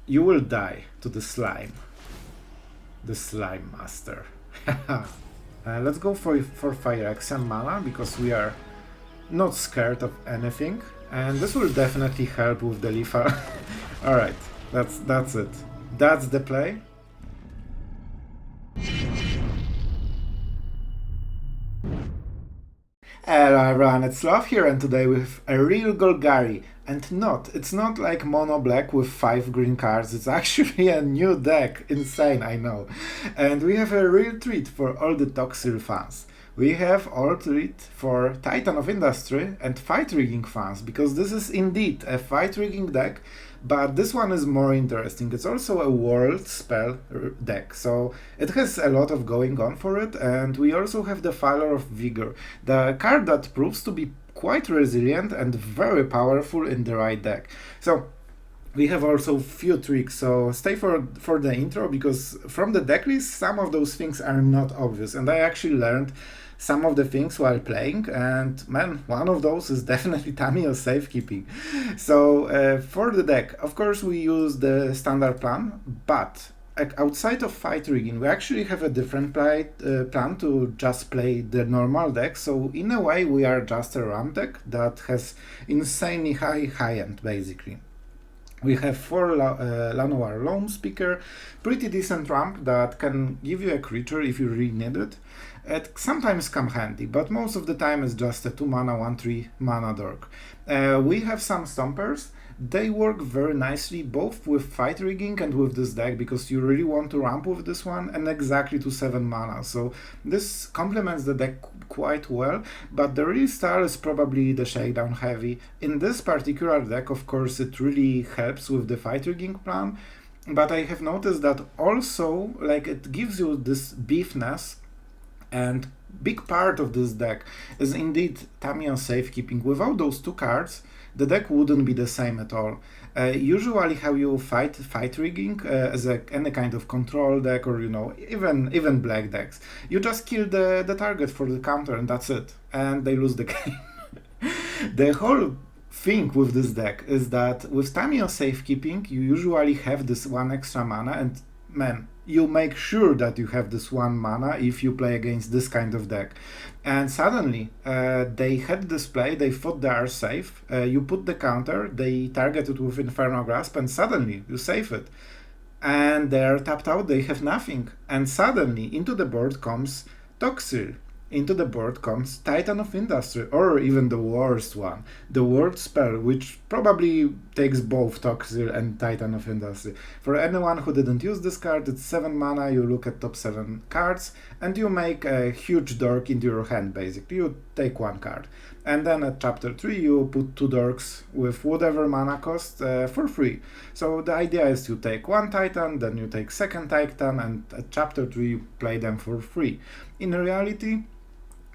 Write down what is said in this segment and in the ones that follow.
you will die to the slime. The slime master. Let's go for Fire X and mana, because we are not scared of anything. And this will definitely help with the Leafar. Alright, that's it. That's the play. Hello everyone, it's Sloth here, and today with a real Golgari. And it's not like mono black with 5 green cards, it's actually a new deck. Insane, I know. And we have a real treat for all the Toxrill fans. We have all treat for Titan of Industry and Fight Rigging fans, because this is indeed a Fight Rigging deck, but this one is more interesting. It's also a world spell deck, so it has a lot of going on for it, and we also have the Defiler of Vigor, the card that proves to be quite resilient and very powerful in the right deck. So we have also few tricks, so stay for the intro, because from the deck list some of those things are not obvious, and I actually learned some of the things while playing, and man, one of those is definitely Tamiyo Safekeeping. So for the deck, of course we use the standard plan, but outside of Fight Rigging we actually have a different plan to just play the normal deck. So in a way we are just a ramp deck that has insanely high end basically. We have 4 Llanowar Loamspeaker, pretty decent ramp that can give you a creature if you really need it. It sometimes come handy, but most of the time it's just a 2 mana, 1/3 mana dork. We have some Stompers. They work very nicely both with Fight Rigging and with this deck, because you really want to ramp with this one, and exactly to 7 mana. So this complements the deck quite well, but the real star is probably the Shakedown Heavy. In this particular deck, of course, it really helps with the Fight Rigging plan, but I have noticed that also, like, it gives you this beefness, and big part of this deck is indeed Tamiyo Safekeeping. Without those 2 cards, the deck wouldn't be the same at all. Usually how you fight rigging as any kind of control deck, or even black decks, you just kill the target for the counter and that's it, and they lose the game. The whole thing with this deck is that with Tamiyo Safekeeping you usually have this 1 extra mana, and man, you make sure that you have this 1 mana if you play against this kind of deck. And suddenly they had this play, they thought they are safe, you put the counter, they target it with Infernal Grasp, and suddenly you save it. And they are tapped out, they have nothing. And suddenly into the board comes Toxrill. Into the board comes Titan of Industry, or even the worst one, the Word Spell, which probably takes both Toxrill and Titan of Industry. For anyone who didn't use this card, it's 7 mana, you look at top 7 cards, and you make a huge dork into your hand, basically. You take 1 card. And then at chapter 3 you put 2 dorks with whatever mana cost for free. So the idea is you take 1 Titan, then you take 2nd Titan, and at chapter 3 you play them for free. In reality,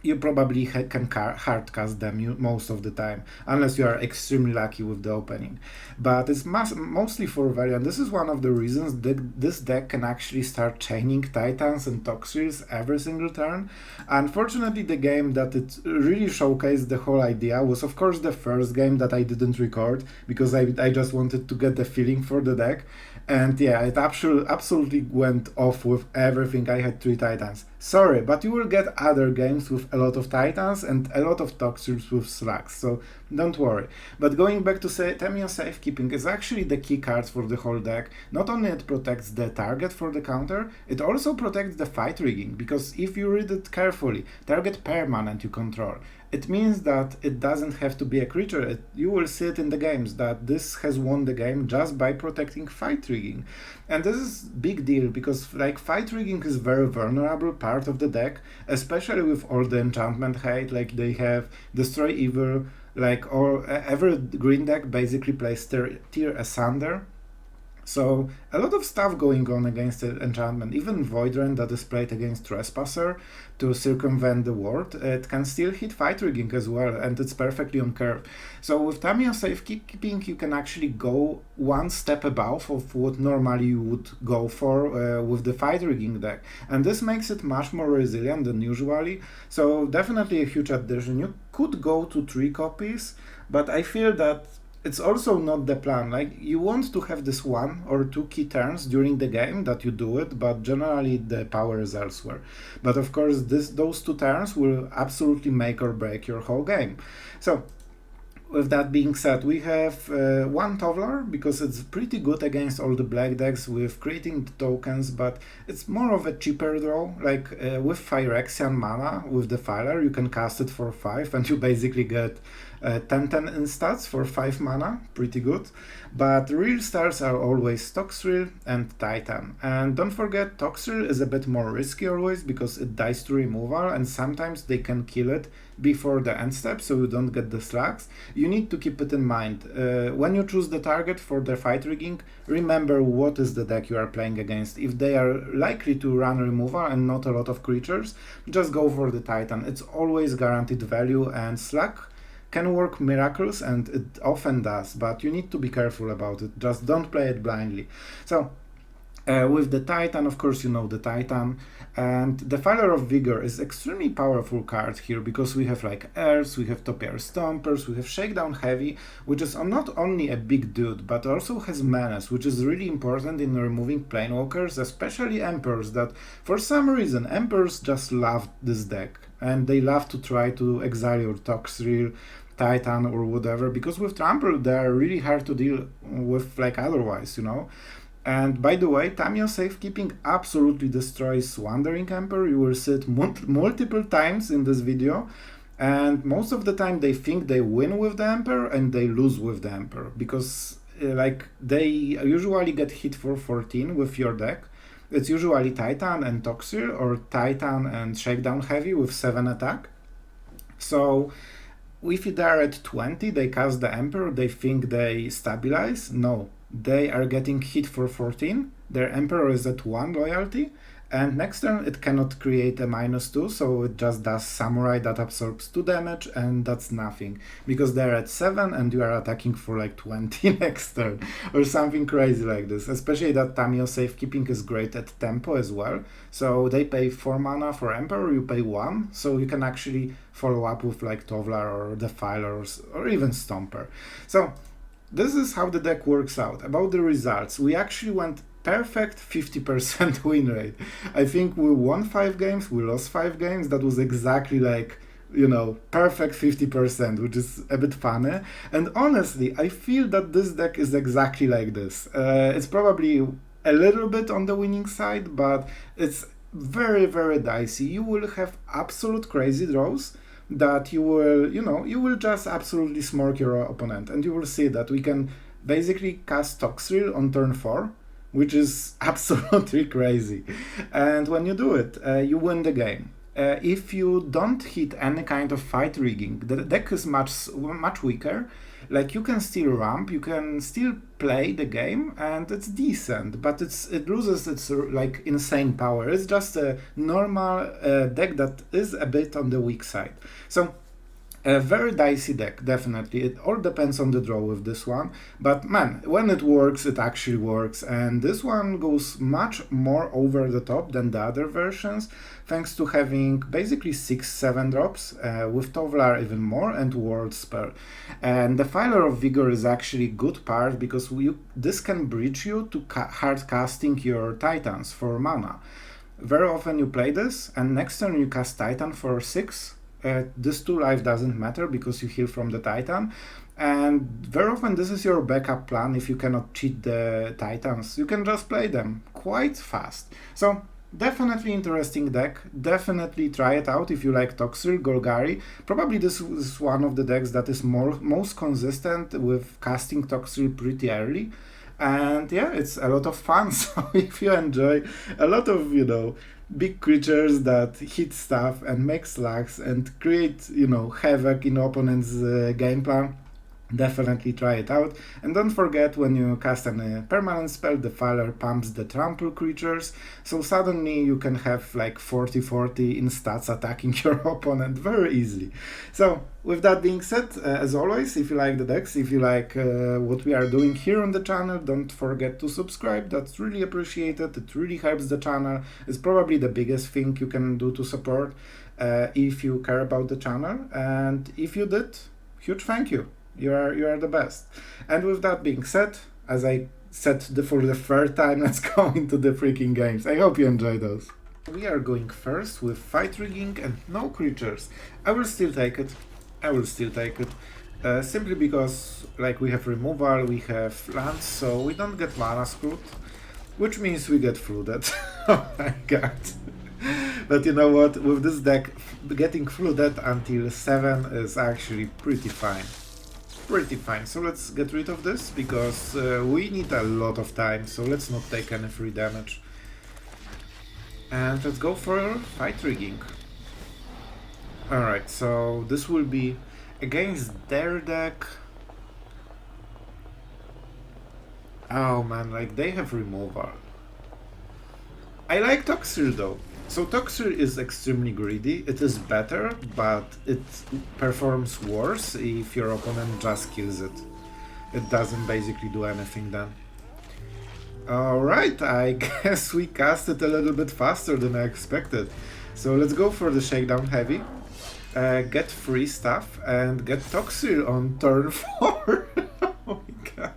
you probably can hardcast them most of the time, unless you are extremely lucky with the opening. But it's mostly for value, and this is one of the reasons that this deck can actually start chaining Titans and Toxrills every single turn. Unfortunately, the game that it really showcased the whole idea was, of course, the first game that I didn't record, because I just wanted to get the feeling for the deck. And yeah, it absolutely went off with everything. I had 3 Titans. Sorry, but you will get other games with a lot of Titans and a lot of Toxrills with Slugs, so don't worry. But going back to Tamiyo Safekeeping is actually the key card for the whole deck. Not only it protects the target for the counter, it also protects the Fight Rigging, because if you read it carefully, target permanent you control. It means that it doesn't have to be a creature. You will see it in the games that this has won the game just by protecting Fight Rigging. And this is big deal, because like Fight Rigging is very vulnerable part of the deck, especially with all the enchantment hate. Like they have Destroy Evil, like every green deck basically plays Tear Asunder. So a lot of stuff going on against the enchantment. Even Voidrend that is played against Trespasser to circumvent the ward, it can still hit Fight Rigging as well, and it's perfectly on curve. So with Tamiyo Safekeeping you can actually go 1 step above of what normally you would go for with the Fight Rigging deck, and this makes it much more resilient than usually. So definitely a huge addition. You could go to 3 copies, but I feel that it's also not the plan. Like, you want to have this 1 or 2 key turns during the game that you do it, but generally the power is elsewhere. But of course, those 2 turns will absolutely make or break your whole game. So with that being said, we have one Tovolar, because it's pretty good against all the black decks with creating the tokens, but it's more of a cheaper draw. Like with Phyrexian mana, with Defiler, you can cast it for 5 and you basically get 10/10 instats for 5 mana, pretty good. But real stars are always Toxrill and Titan. And don't forget, Toxrill is a bit more risky always, because it dies to removal and sometimes they can kill it before the end step, so you don't get the slugs. You need to keep it in mind. When you choose the target for the fight rigging, remember what is the deck you are playing against. If they are likely to run removal and not a lot of creatures, just go for the Titan. It's always guaranteed value, and slug can work miracles, and it often does, but you need to be careful about it. Just don't play it blindly. So with the Titan, of course, you know the Titan, and the Defiler of Vigor is extremely powerful card here, because we have like Earths, we have Top-Tier Stompers, we have Shakedown Heavy, which is not only a big dude, but also has Menace, which is really important in removing Planewalkers, especially Emperors, that for some reason Emperors just love this deck, and they love to try to exile your Toxrill, Titan, or whatever, because with Trample they are really hard to deal with like otherwise, you know. And by the way, Tamiyo Safekeeping absolutely destroys Wandering Emperor. You will see it multiple times in this video, and most of the time they think they win with the Emperor and they lose with the Emperor, because like they usually get hit for 14 with your deck. It's usually Titan and Toxrill, or Titan and Shakedown Heavy with 7 attack. So if they are at 20, they cast the Emperor, they think they stabilize. No, they are getting hit for 14, their Emperor is at 1 loyalty, and next turn it cannot create a -2, so it just does Samurai that absorbs 2 damage, and that's nothing, because they're at 7 and you are attacking for like 20 next turn, or something crazy like this. Especially that Tamiyo Safekeeping is great at tempo as well, so they pay 4 mana for Emperor, you pay 1, so you can actually follow up with like Tovolar or Defiler or even Stomper. So this is how the deck works out. About the results, we actually went perfect 50% win rate. I think we won 5 games, we lost 5 games. That was exactly like, you know, perfect 50%, which is a bit funny. And honestly, I feel that this deck is exactly like this. It's probably a little bit on the winning side, but it's very, very dicey. You will have absolute crazy draws that you will just absolutely smork your opponent, and you will see that we can basically cast Toxrill on turn 4, which is absolutely crazy. And when you do it, you win the game. If you don't hit any kind of fight rigging, the deck is much weaker. Like, you can still ramp, you can still play the game, and it's decent, but it loses its like insane power. It's just a normal deck that is a bit on the weak side. So a very dicey deck, definitely. It all depends on the draw with this one, but man, when it works, it actually works, and this one goes much more over the top than the other versions, thanks to having basically 6-7 drops, with Tovolar even more, and World Spell. And the Defiler of Vigor is actually good part, because this can bridge you to hard casting your Titans for mana. Very often you play this, and next turn you cast Titan for 6. This 2 life doesn't matter, because you heal from the Titan, and very often this is your backup plan. If you cannot cheat the Titans, you can just play them quite fast. So definitely interesting deck, definitely try it out if you like Toxrill, Golgari. Probably this is one of the decks that is most consistent with casting Toxrill pretty early. And yeah, it's a lot of fun. So if you enjoy a lot of, big creatures that hit stuff and make slugs and create, havoc in opponent's game plan, definitely try it out. And don't forget, when you cast a permanent spell, the Defiler pumps the trample creatures, so suddenly you can have like 40-40 in stats attacking your opponent very easily. So with that being said, as always, if you like the decks, if you like what we are doing here on the channel, don't forget to subscribe. That's really appreciated. It really helps the channel. It's probably the biggest thing you can do to support if you care about the channel. And if you did, huge thank you. You are the best. And with that being said, as I said for the third time, let's go into the freaking games. I hope you enjoy those. We are going first with fight rigging and no creatures. I will still take it. I will still take it. Simply because like we have removal, we have lands, so we don't get mana screwed. Which means we get flooded. Oh my god. But you know what, with this deck, getting flooded until 7 is actually pretty fine. Pretty fine. So let's get rid of this, because we need a lot of time, so let's not take any free damage. And let's go for fight rigging. Alright, so this will be against their deck. Oh man, like they have removal. I like Toxrill though. So Toxrill is extremely greedy. It is better, but it performs worse if your opponent just kills it. It doesn't basically do anything then. Alright, I guess we cast it a little bit faster than I expected. So let's go for the Shakedown Heavy. Get free stuff and get Toxrill on turn 4. Oh my god.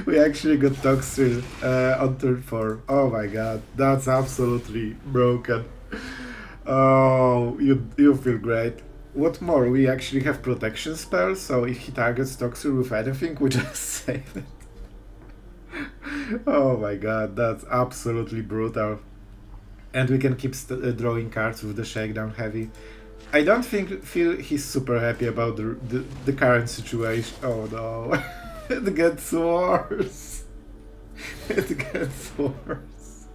We actually got Toxrill on turn 4. Oh my god, that's absolutely broken. Oh, you feel great. What more, we actually have protection spells, so if he targets Toxrill with anything, we just save it. Oh my god, that's absolutely brutal. And we can keep drawing cards with the Shakedown Heavy. I don't feel he's super happy about the current situation. Oh no. It gets worse. It gets worse.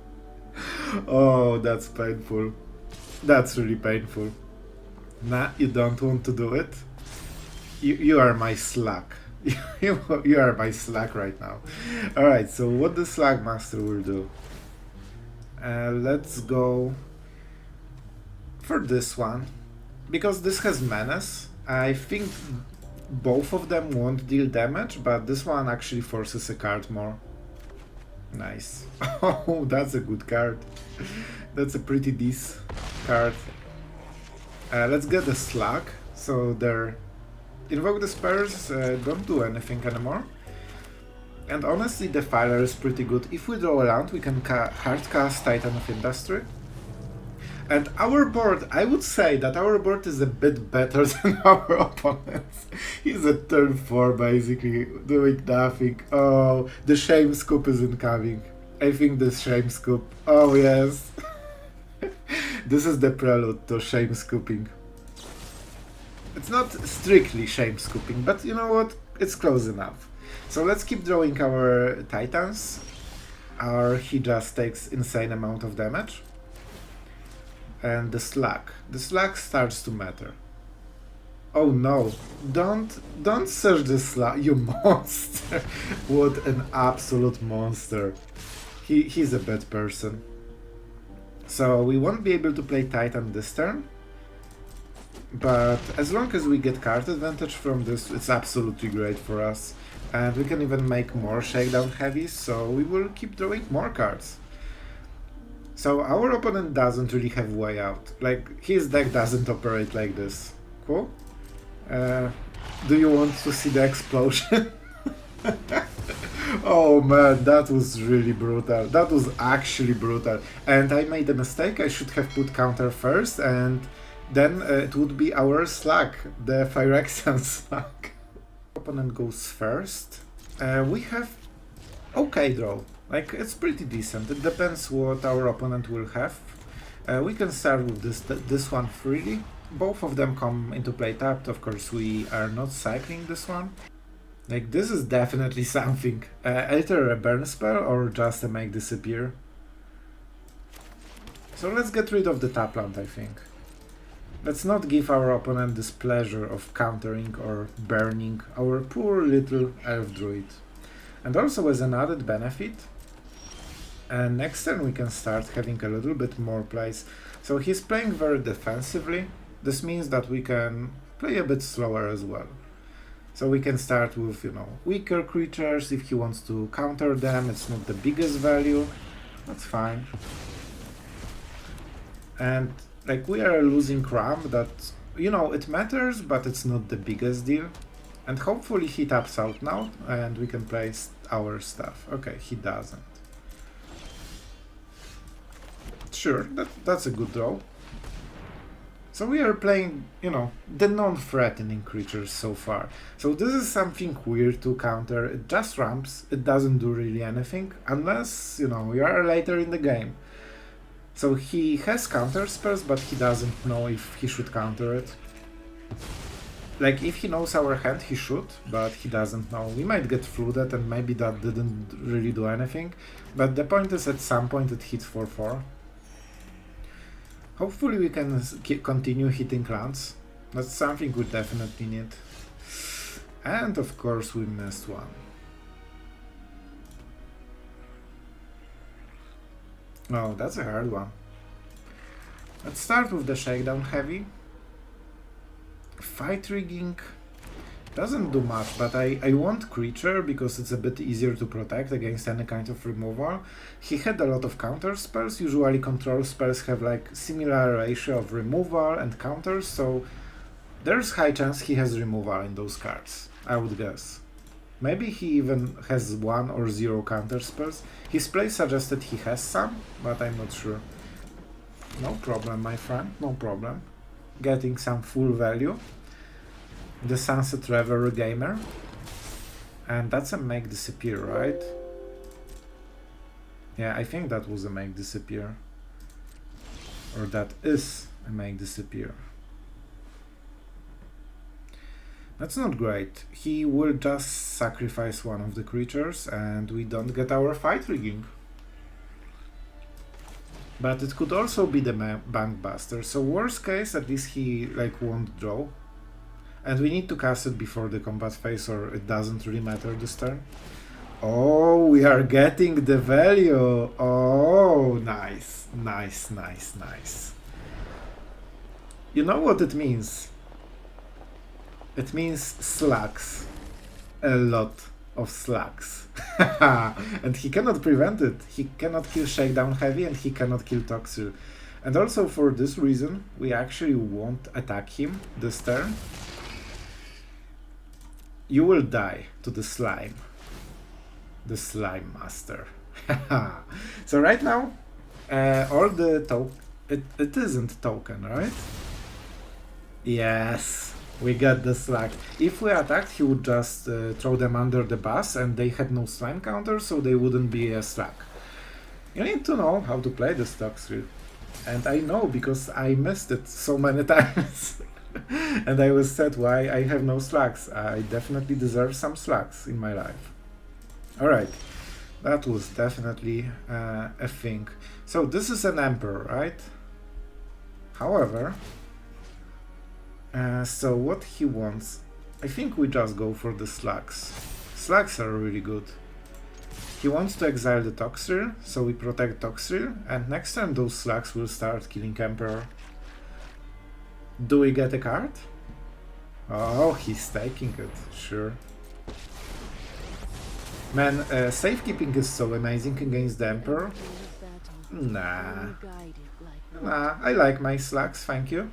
Oh, that's painful. That's really painful. Nah, you don't want to do it. You are my slug. You are my slug right now. Alright, so what the Slug Master will do? Let's go for this one. Because this has menace, I think both of them won't deal damage, but this one actually forces a card more. Nice. Oh, that's a good card. That's a pretty decent card. Let's get the Slug. So they're invoke the spells, don't do anything anymore. And honestly, Defiler is pretty good. If we draw a land, we can hardcast Titan of Industry. And our board, I would say that our board is a bit better than our opponent's. He's at turn 4 basically, doing nothing. Oh, the Shame Scoop is incoming. I think the Shame Scoop. Oh yes. This is the prelude to Shame Scooping. It's not strictly Shame Scooping, but you know what? It's close enough. So let's keep drawing our Titans. He just takes insane amount of damage. And the Slug. The Slug starts to matter. Oh no, don't search the Slug, you monster. What an absolute monster. He's a bad person. So we won't be able to play Titan this turn. But as long as we get card advantage from this, it's absolutely great for us. And we can even make more Shakedown Heavies, so we will keep drawing more cards. So our opponent doesn't really have way out. Like, his deck doesn't operate like this. Cool. Do you want to see the explosion? Oh man, that was really brutal. That was actually brutal. And I made a mistake. I should have put counter first, and then it would be our Slug, the Phyrexian Slug. Opponent goes first. We have okay draw. Like, it's pretty decent. It depends what our opponent will have. We can start with this one freely. Both of them come into play tapped. Of course, we are not cycling this one. Like, this is definitely something. Either a burn spell or just a make disappear. So let's get rid of the tap land, I think. Let's not give our opponent this pleasure of countering or burning our poor little elf druid. And also, as an added benefit, next turn we can start having a little bit more plays. So he's playing very defensively. This means that we can play a bit slower as well. So we can start with, weaker creatures. If he wants to counter them, it's not the biggest value. That's fine. And like, we are losing RAM that, it matters, but it's not the biggest deal. And hopefully he taps out now and we can play our stuff. Okay, he doesn't. Sure, that's a good draw. So we are playing, you know, the non-threatening creatures so far. So this is something weird to counter. It just ramps, it doesn't do really anything, unless, you know, you are later in the game. So he has counter spells, but he doesn't know if he should counter it. Like, if he knows our hand, he should, but he doesn't know. We might get flooded, and maybe that didn't really do anything. But the point is, at some point it hits 4-4. Hopefully we can continue hitting lands. That's something we definitely need. And of course we missed one. Oh, that's a hard one. Let's start with the Shakedown Heavy. Fight rigging doesn't do much, but I want creature because it's a bit easier to protect against any kind of removal. He had a lot of counter spells. Usually control spells have like similar ratio of removal and counters, so there's high chance he has removal in those cards, I would guess. Maybe he even has 1 or 0 counter spells. His play suggested he has some, but I'm not sure. No problem, my friend, no problem. Getting some full value. The Sunset Reverie Gamer. And that's a make disappear, right? Yeah, I think that was a make disappear. Or that is a make disappear. That's not great. He will just sacrifice one of the creatures and we don't get our fight rigging. But it could also be the Bankbuster, so worst case, at least he like won't draw. And we need to cast it before the combat phase or it doesn't really matter this turn. Oh, we are getting the value! Oh, nice, nice, nice, nice. You know what it means? It means slugs. A lot of slugs. And he cannot prevent it. He cannot kill Shakedown Heavy and he cannot kill Toxrill. And also for this reason, we actually won't attack him this turn. You will die to the slime. The slime master. So right now, all the it isn't token, right? Yes. We got the slug. If we attacked, he would just throw them under the bus and they had no slime counter, so they wouldn't be a slug. You need to know how to play this Toxrill. And I know because I missed it so many times. And I was sad why I have no slugs. I definitely deserve some slugs in my life. Alright, that was definitely a thing. So this is an Emperor, right? However, so what he wants, I think we just go for the slugs. Slugs are really good. He wants to exile the Toxrill, so we protect Toxrill, and next time those slugs will start killing Emperor. Do we get a card? Oh, he's taking it, sure. Man, Safekeeping is so amazing against the Emperor. Nah. Nah, I like my slugs, thank you.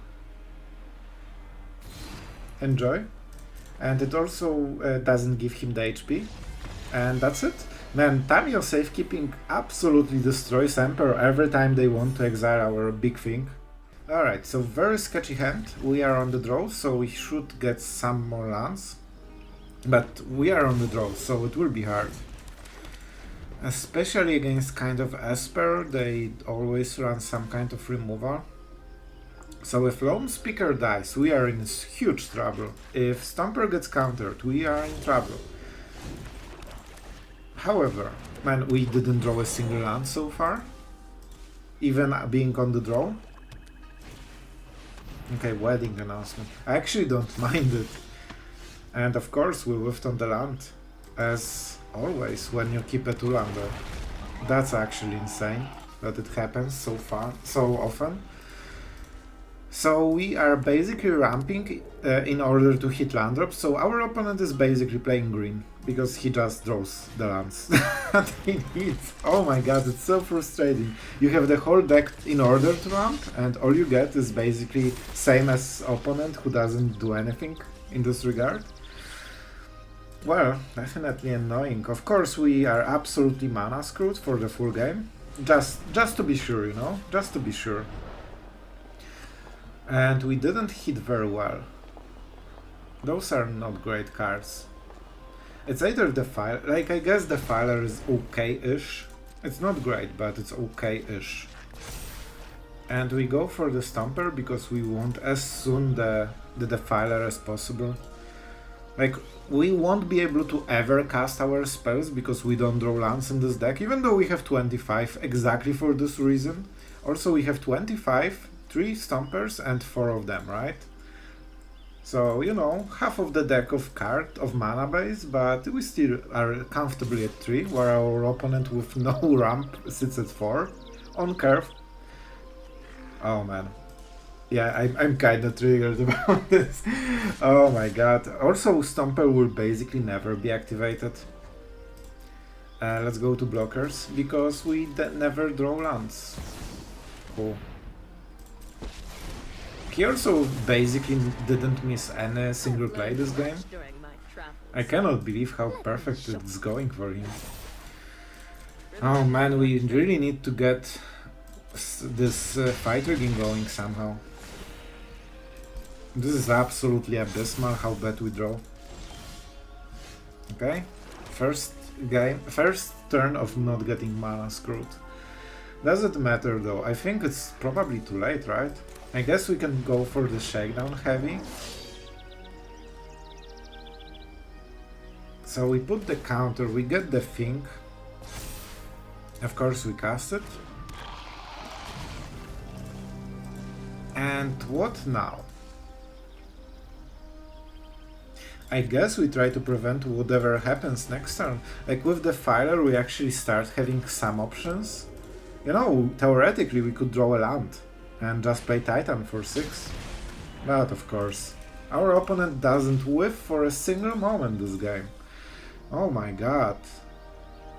Enjoy. And it also doesn't give him the HP. And that's it. Man, Tamiyo Safekeeping absolutely destroys Emperor every time they want to exile our big thing. Alright, so very sketchy hand. We are on the draw, so we should get some more lands. But we are on the draw, so it will be hard. Especially against kind of Esper, they always run some kind of removal. So if Loamspeaker dies, we are in huge trouble. If Stomper gets countered, we are in trouble. However, man, we didn't draw a single land so far. Even being on the draw. Okay, wedding announcement. I actually don't mind it. And of course we whiffed on the land. As always, when you keep a 2-lander. That's actually insane that it happens so often. So we are basically ramping in order to hit land drops. So our opponent is basically playing green because he just draws the lands that he needs. Oh my god, it's so frustrating. You have the whole deck in order to ramp and all you get is basically same as opponent who doesn't do anything in this regard. Well, definitely annoying. Of course, we are absolutely mana screwed for the full game. Just to be sure, you know? Just to be sure. And we didn't hit very well. Those are not great cards. It's either Defiler, like I guess Defiler is okay-ish. It's not great, but it's okay-ish. And we go for the Stomper because we want as soon the Defiler as possible. Like, we won't be able to ever cast our spells because we don't draw lands in this deck, even though we have 25 exactly for this reason. Also, we have 25, 3 Stompers and 4 of them, right? So, you know, half of the deck of mana base, but we still are comfortably at 3, where our opponent with no ramp sits at 4 on curve. Oh man. Yeah, I'm kinda triggered about this. Oh my god. Also, Stomper will basically never be activated. Let's go to blockers, because we never draw lands. Cool. He also basically didn't miss any single play this game. I cannot believe how perfect it's going for him. Oh man, we really need to get this fight rigging going somehow. This is absolutely abysmal how bad we draw. Okay, first turn of not getting mana screwed. Doesn't matter though, I think it's probably too late, right? I guess we can go for the Shakedown Heavy. So we put the counter, we get the thing. Of course we cast it. And what now? I guess we try to prevent whatever happens next turn. Like with the Defiler we actually start having some options. You know, theoretically we could draw a land and just play Titan for 6. But of course, our opponent doesn't whiff for a single moment this game. Oh my god.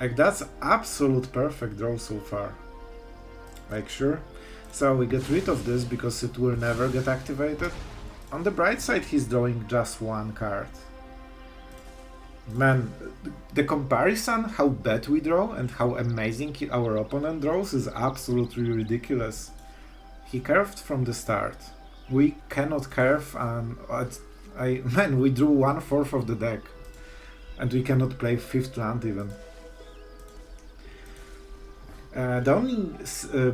Like that's absolute perfect draw so far. Like sure. So we get rid of this because it will never get activated. On the bright side, he's drawing just one card. Man, the comparison how bad we draw and how amazing our opponent draws is absolutely ridiculous. He curved from the start. We cannot curve and man, we drew 1/4 of the deck. And we cannot play 5th land even. The only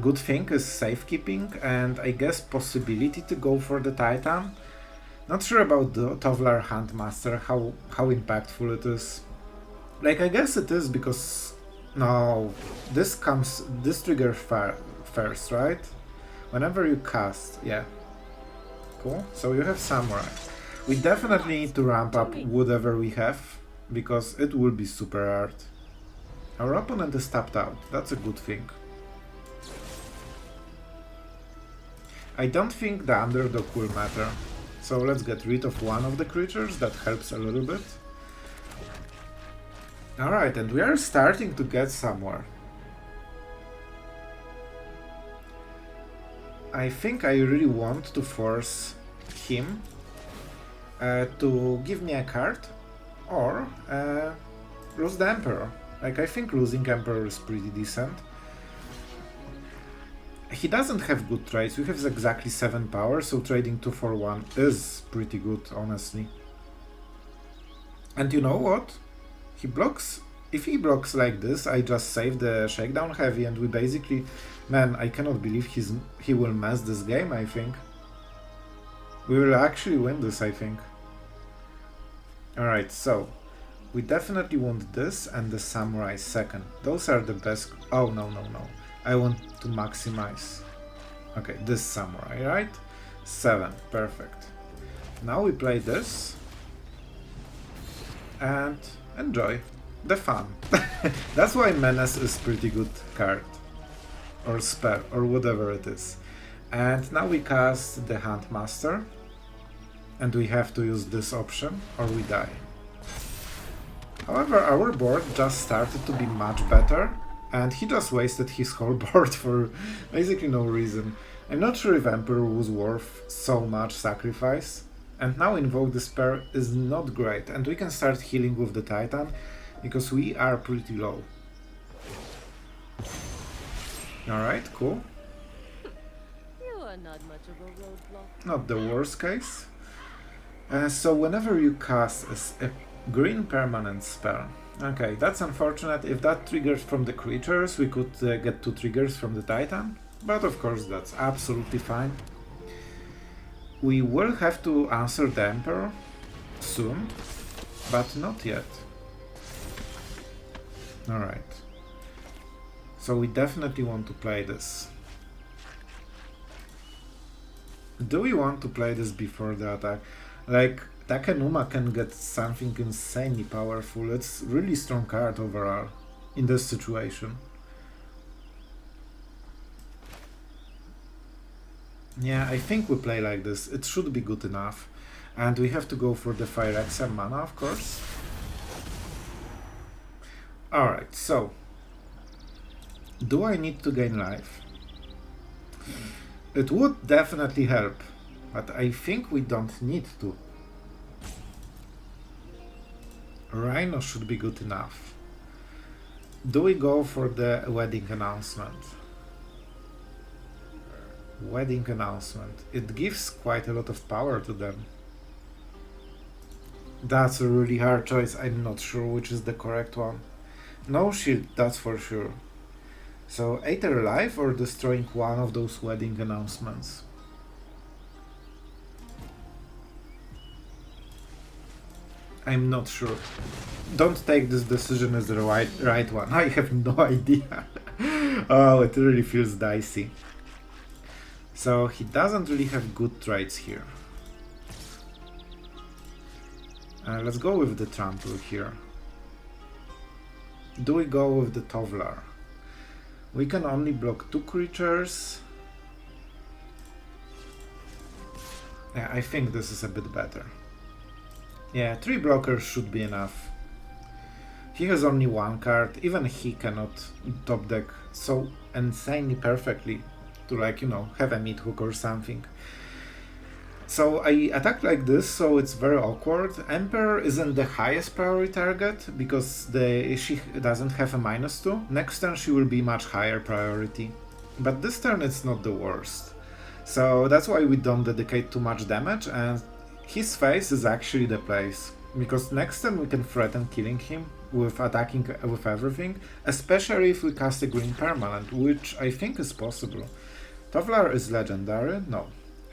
good thing is Safekeeping and I guess possibility to go for the Titan. Not sure about the Tovolar Huntmaster, how impactful it is. Like I guess it is because... No, this triggers first, right? Whenever you cast, yeah. Cool, so you have Samurai. We definitely need to ramp up whatever we have, because it will be super hard. Our opponent is tapped out, that's a good thing. I don't think the underdog will matter, so let's get rid of one of the creatures, that helps a little bit. Alright, and we are starting to get somewhere. I think I really want to force him to give me a card, or lose the Emperor. Like, I think losing Emperor is pretty decent. He doesn't have good trades, we have exactly 7 power, so trading 2 for 1 is pretty good, honestly. And you know what? He blocks. If he blocks like this, I just save the Shakedown Heavy and we basically... Man, I cannot believe he will mess this game, I think. We will actually win this, I think. Alright, so... We definitely want this and the Samurai second. Those are the best... Oh, no. I want to maximize. Okay, this Samurai, right? 7, perfect. Now we play this. And enjoy the fun. That's why Menace is pretty good card. Or spell, or whatever it is. And now we cast the Huntmaster. And we have to use this option, or we die. However, our board just started to be much better, and he just wasted his whole board for basically no reason. I'm not sure if Emperor was worth so much sacrifice. And now Invoke Despair is not great, and we can start healing with the Titan, because we are pretty low. Alright, cool. You are not much of a roadblock. Not the worst case. So whenever you cast a green permanent spell, okay, that's unfortunate. If that triggers from the creatures, we could get 2 triggers from the Titan, but of course that's absolutely fine. We will have to answer the Emperor soon, but not yet. Alright. So we definitely want to play this. Do we want to play this before the attack? Like, Takenuma can get something insanely powerful. It's really strong card overall in this situation. Yeah, I think we play like this. It should be good enough. And we have to go for the Phyrexian mana, of course. Alright, so... do I need to gain life? It would definitely help, but I think we don't need to. Rhino should be good enough. Do we go for the wedding announcement? Wedding announcement. It gives quite a lot of power to them. That's a really hard choice. I'm not sure which is the correct one. No shield, that's for sure. So either alive or destroying one of those wedding announcements. I'm not sure. Don't take this decision as the right one. I have no idea. Oh, it really feels dicey. So he doesn't really have good traits here. Let's go with the Trample here. Do we go with the Tovolar? We can only block 2 creatures. Yeah, I think this is a bit better. Yeah, 3 blockers should be enough. He has only 1 card, even he cannot top deck so insanely perfectly to, like, you know, have a mid hook or something. So I attack like this, so it's very awkward. Emperor isn't the highest priority target because she doesn't have a -2. Next turn she will be much higher priority. But this turn it's not the worst. So that's why we don't dedicate too much damage, and his face is actually the place. Because next turn we can threaten killing him with attacking with everything, especially if we cast a green permanent, which I think is possible. Tovolar is legendary? No.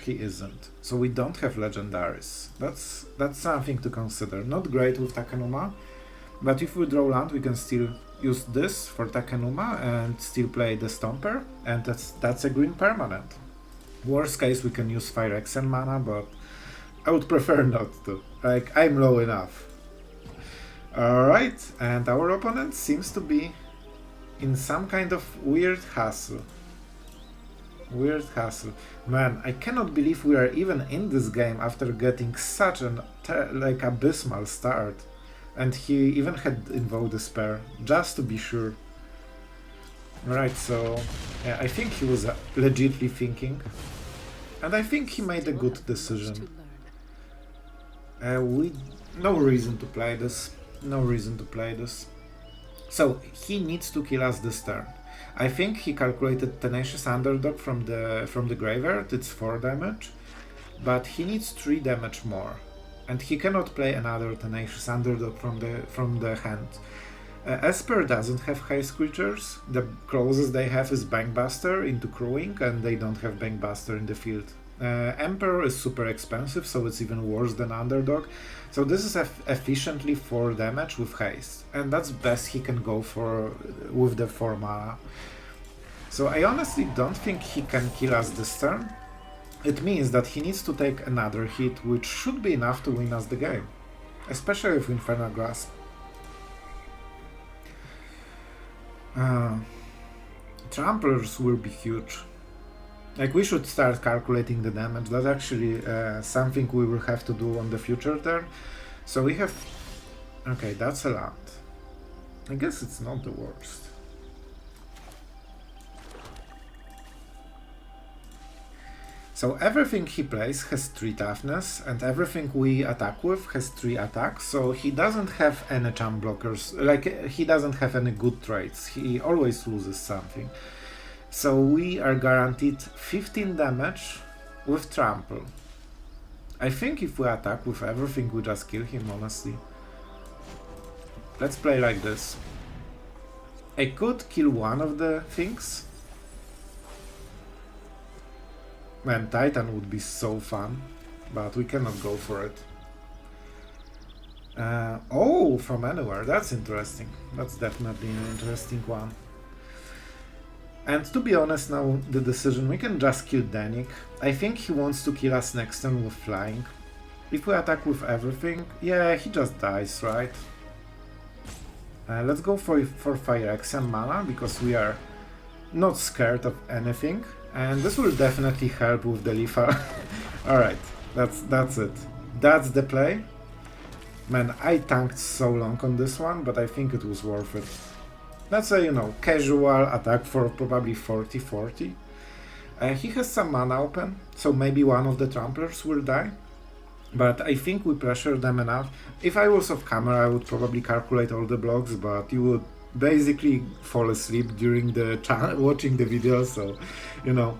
He isn't. So we don't have legendaries. That's something to consider. Not great with Takenuma, but if we draw land we can still use this for Takenuma and still play the Stomper, and that's a green permanent. Worst case we can use Phyrexian mana, but I would prefer not to. Like, I'm low enough. Alright, and our opponent seems to be in some kind of weird hassle. Weird hassle. Man, I cannot believe we are even in this game after getting such an abysmal start. And he even had Invoke Despair, just to be sure. Right, so yeah, I think he was legitimately thinking. And I think he made a good decision. No reason to play this. No reason to play this. So he needs to kill us this turn. I think he calculated Tenacious Underdog from the graveyard, it's 4 damage, but he needs 3 damage more, and he cannot play another Tenacious Underdog from the hand. Esper doesn't have haste creatures. The closest they have is Bankbuster into Crewing, and they don't have Bankbuster in the field. Emperor is super expensive, so it's even worse than Underdog. So this is efficiently 4 damage with haste, and that's best he can go for with the 4 mana. So I honestly don't think he can kill us this turn. It means that he needs to take another hit, which should be enough to win us the game, especially with Infernal Grasp. Tramplers will be huge. Like, we should start calculating the damage. That's actually something we will have to do on the future turn. So we have... okay, that's a land. I guess it's not the worst. So everything he plays has 3 toughness, and everything we attack with has 3 attacks, so he doesn't have any champ blockers, like he doesn't have any good traits, he always loses something. So we are guaranteed 15 damage with trample. I think if we attack with everything we just kill him, honestly. Let's play like this. I could kill one of the things. Man, Titan would be so fun, but we cannot go for it. Oh, from anywhere, that's interesting. That's definitely an interesting one. And to be honest now, the decision, we can just kill Danik. I think he wants to kill us next turn with flying. If we attack with everything, yeah, he just dies, right? Let's go for Phyrexian mana, because we are not scared of anything. And this will definitely help with the Leafa. Alright, that's it. That's the play. Man, I tanked so long on this one, but I think it was worth it. That's a, you know, casual attack for probably 40-40. He has some mana open, so maybe one of the tramplers will die. But I think we pressure them enough. If I was off camera, I would probably calculate all the blocks, but you would basically fall asleep during the watching the video, so, you know,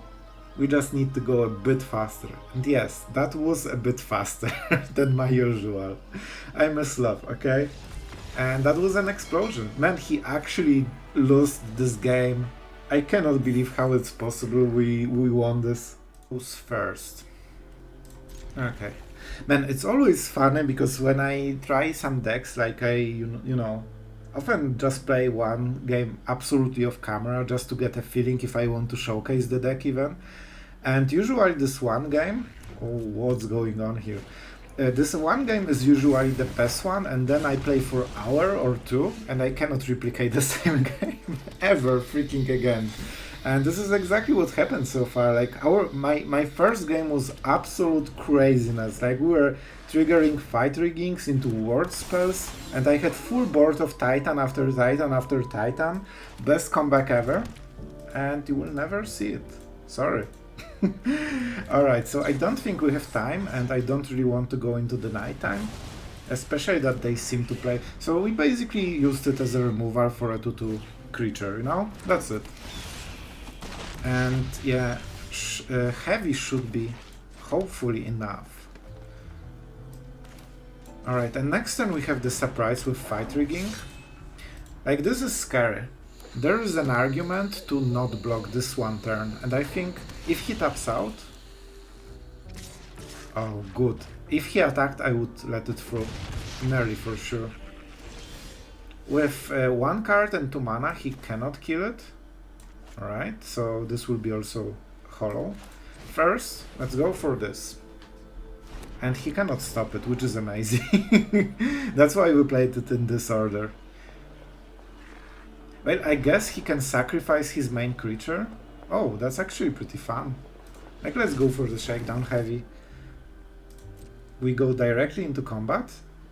we just need to go a bit faster. And yes, that was a bit faster than my usual. I'm a sloth, okay? And that was an explosion. Man, he actually lost this game. I cannot believe how it's possible we won this. Who's first? Okay. Man, it's always funny because when I try some decks, like you know, often just play one game absolutely off camera just to get a feeling if I want to showcase the deck even. And usually this one game, oh, what's going on here? This one game is usually the best one, and then I play for an hour or two, and I cannot replicate the same game ever freaking again. And this is exactly what happened so far. Like my first game was absolute craziness. Like we were triggering fight riggings into ward spells, and I had full board of Titan after Titan after Titan. Best comeback ever, and you will never see it. Sorry. Alright, so I don't think we have time, and I don't really want to go into the nighttime, especially that they seem to play. So we basically used it as a removal for a 2/2 creature, you know? That's it. And yeah, heavy should be hopefully enough. Alright, and next turn we have the surprise with fight rigging. Like, this is scary. There is an argument to not block this one turn, and I think if he taps out... Oh, good. If he attacked, I would let it through. Nearly for sure. With 1 card and 2 mana, he cannot kill it. Alright, so this will be also hollow. First, let's go for this. And he cannot stop it, which is amazing. That's why we played it in this order. Well, I guess he can sacrifice his main creature. Oh, that's actually pretty fun. Like, let's go for the Shakedown Heavy. We go directly into combat.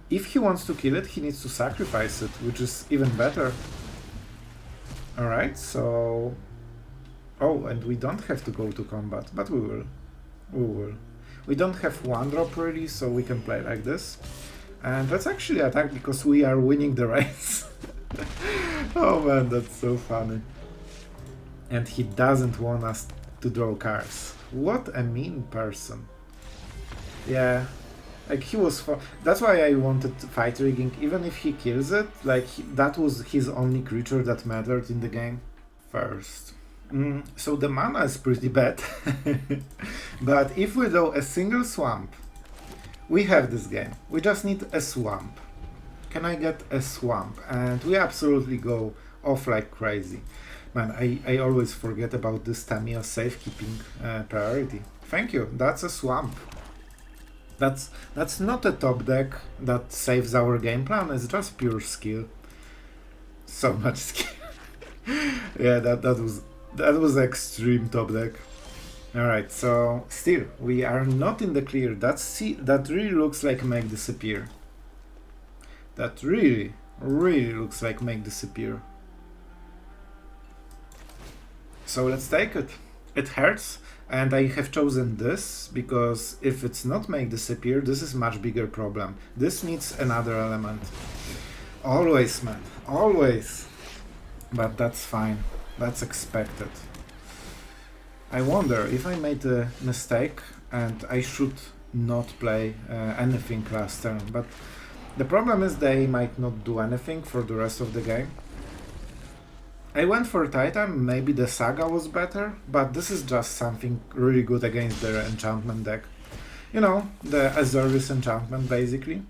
If he wants to kill it, he needs to sacrifice it, which is even better. Alright, so... Oh, and we don't have to go to combat, but we will. We will. We don't have 1-drop really, so we can play like this. And let's actually attack because we are winning the race. Oh man, that's so funny. And he doesn't want us to draw cards. What a mean person. Yeah, like he was... That's why I wanted fight rigging. Even if he kills it, like that was his only creature that mattered in the game. First. So the mana is pretty bad. But if we draw a single swamp, we have this game. We just need a swamp. Can I get a swamp? And we absolutely go off like crazy. Man, I always forget about this Tamiyo safekeeping priority. Thank you, that's a swamp. That's not a top deck that saves our game plan, it's just pure skill. So much skill. Yeah, that was extreme top deck. Alright, so still, we are not in the clear. That really looks like make disappear. That really looks like make disappear. So let's take it. It hurts. And I have chosen this because if it's not make disappear, this is much bigger problem. This needs another element. Always, man, always. But that's fine, that's expected. I wonder if I made a mistake and I should not play anything last turn, but the problem is they might not do anything for the rest of the game. I went for Titan, maybe the Saga was better, but this is just something really good against their enchantment deck. You know, the Azorius enchantment basically.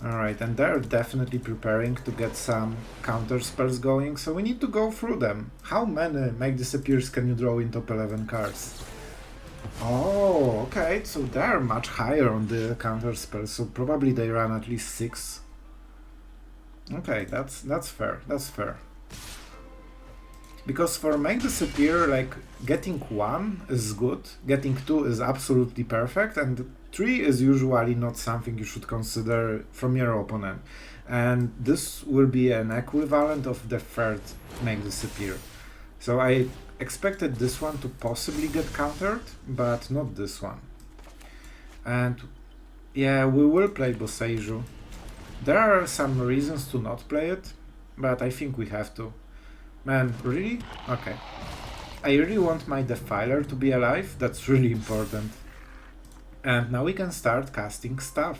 Alright, and they're definitely preparing to get some counter spells going, so we need to go through them. How many Make Disappears can you draw in top 11 cards? Oh, okay, so they're much higher on the counter spells, so probably they run at least 6. Okay, that's fair, that's fair. Because for Make Disappear, like, getting 1 is good, getting 2 is absolutely perfect, and 3 is usually not something you should consider from your opponent. And this will be an equivalent of the third Make Disappear. So I expected this one to possibly get countered, but not this one. And yeah, we will play Boseiju. There are some reasons to not play it, but I think we have to. Man, really? Okay. I really want my Defiler to be alive, that's really important. And now we can start casting stuff.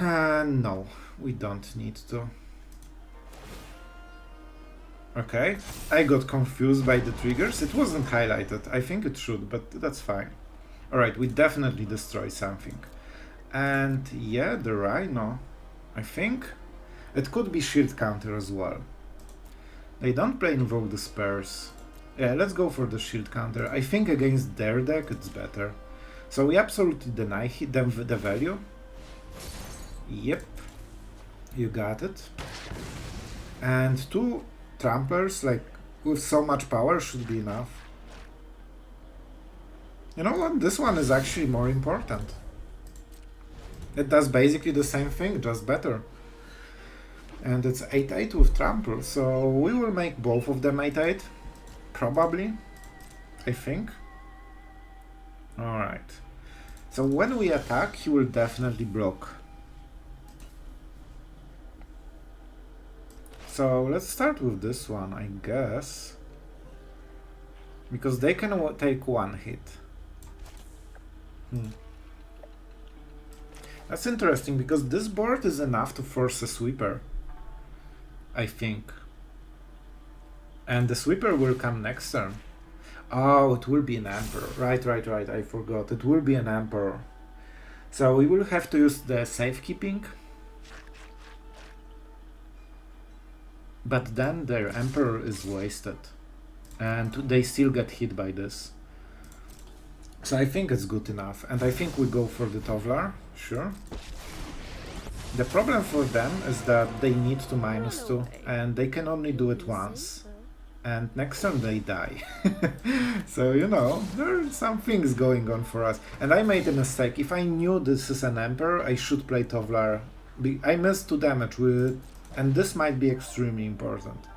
No, we don't need to. Okay, I got confused by the triggers. It wasn't highlighted. I think it should, but that's fine. Alright, we definitely destroy something. And yeah, the Rhino. I think it could be shield counter as well. They don't play Invoke the Spurs. Yeah, let's go for the shield counter. I think against their deck it's better. So we absolutely deny them the value. Yep, you got it. And 2 tramplers, like, with so much power should be enough. You know what? This one is actually more important. It does basically the same thing, just better. And it's 8-8 with trample, so we will make both of them 8-8. Probably. I think. Alright. So when we attack, he will definitely block. So let's start with this one, I guess. Because they can take 1 hit. That's interesting, because this board is enough to force a sweeper. I think. And the sweeper will come next turn. Oh, it will be an Emperor. Right, I forgot. It will be an Emperor. So we will have to use the Safekeeping. But then their Emperor is wasted. And they still get hit by this. So I think it's good enough. And I think we go for the Tovolar. Sure. The problem for them is that they need to -2, and they can only do it once. And next turn they die. So, you know, there are some things going on for us. And I made a mistake. If I knew this is an Emperor, I should play Tovolar. I missed 2 damage with, and this might be extremely important.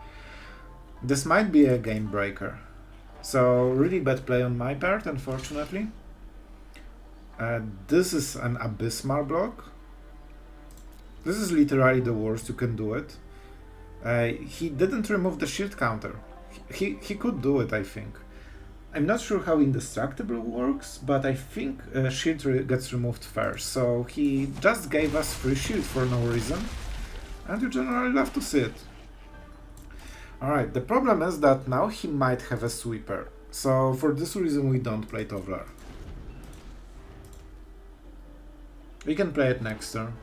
This might be a game breaker. So, really bad play on my part, unfortunately. This is an abysmal block. This is literally the worst you can do it. He didn't remove the shield counter. He could do it, I think. I'm not sure how Indestructible works, but I think shield gets removed first. So he just gave us free shield for no reason. And you generally love to see it. Alright, the problem is that now he might have a sweeper. So for this reason we don't play Tovolar. We can play it next turn.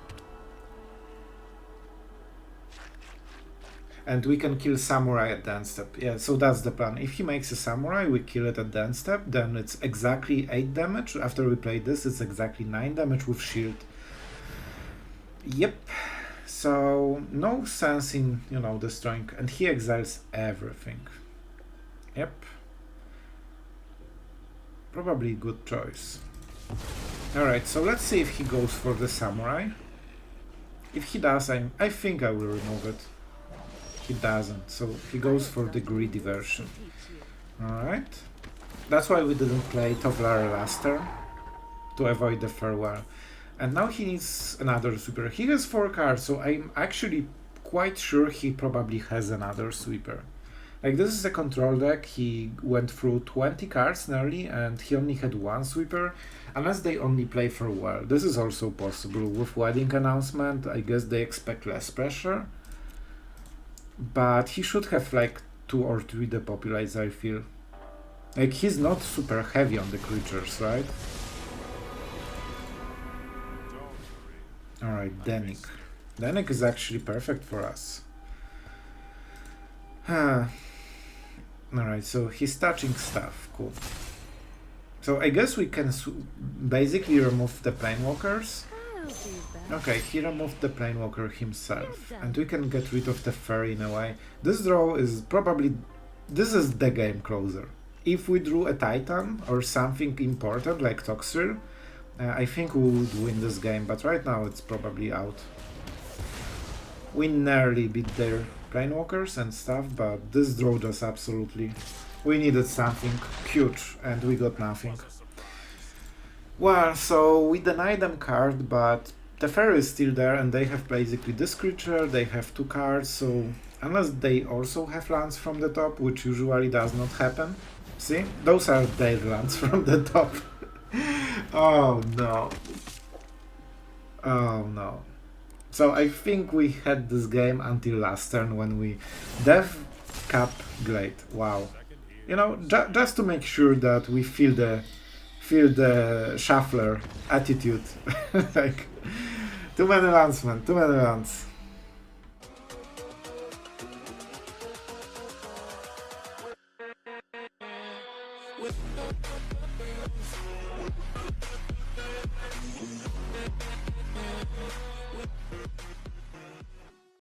And we can kill Samurai at the end step. Yeah, so that's the plan. If he makes a Samurai, we kill it at the end step, then it's exactly 8 damage. After we play this, it's exactly 9 damage with shield. Yep. So, no sense in, you know, destroying... And he exiles everything. Yep. Probably good choice. Alright, so let's see if he goes for the Samurai. If he does, I think I will remove it. He doesn't, so he goes for the greedy version. Alright. That's why we didn't play Tovolar last turn, to avoid the farewell. And now he needs another sweeper. He has 4 cards, so I'm actually quite sure he probably has another sweeper. Like, this is a control deck. He went through 20 cards nearly, and he only had 1 sweeper, unless they only play farewell. This is also possible. With wedding announcement, I guess they expect less pressure. But he should have like 2 or 3 depopulates, I feel. Like, he's not super heavy on the creatures, right? Alright, Denik. Denik is actually perfect for us. Alright, so he's touching stuff. Cool. So I guess we can basically remove the Planewalkers. Okay, he removed the Planewalker himself. And we can get rid of the fairy in a way. This draw is probably... This is the game closer. If we drew a Titan or something important like Toxrill, I think we would win this game, but right now it's probably out. We nearly beat their Planewalkers and stuff, but this draw just absolutely... We needed something huge, and we got nothing. Well, so we denied them card, but the fairy is still there, and they have basically this creature, they have 2 cards, so unless they also have lands from the top, which usually does not happen. See? Those are their lands from the top. Oh no. Oh no. So I think we had this game until last turn when we Deathcap Glade. Wow. You know, just to make sure that we feel the shuffler attitude. Like, too many lands, man, too many lands.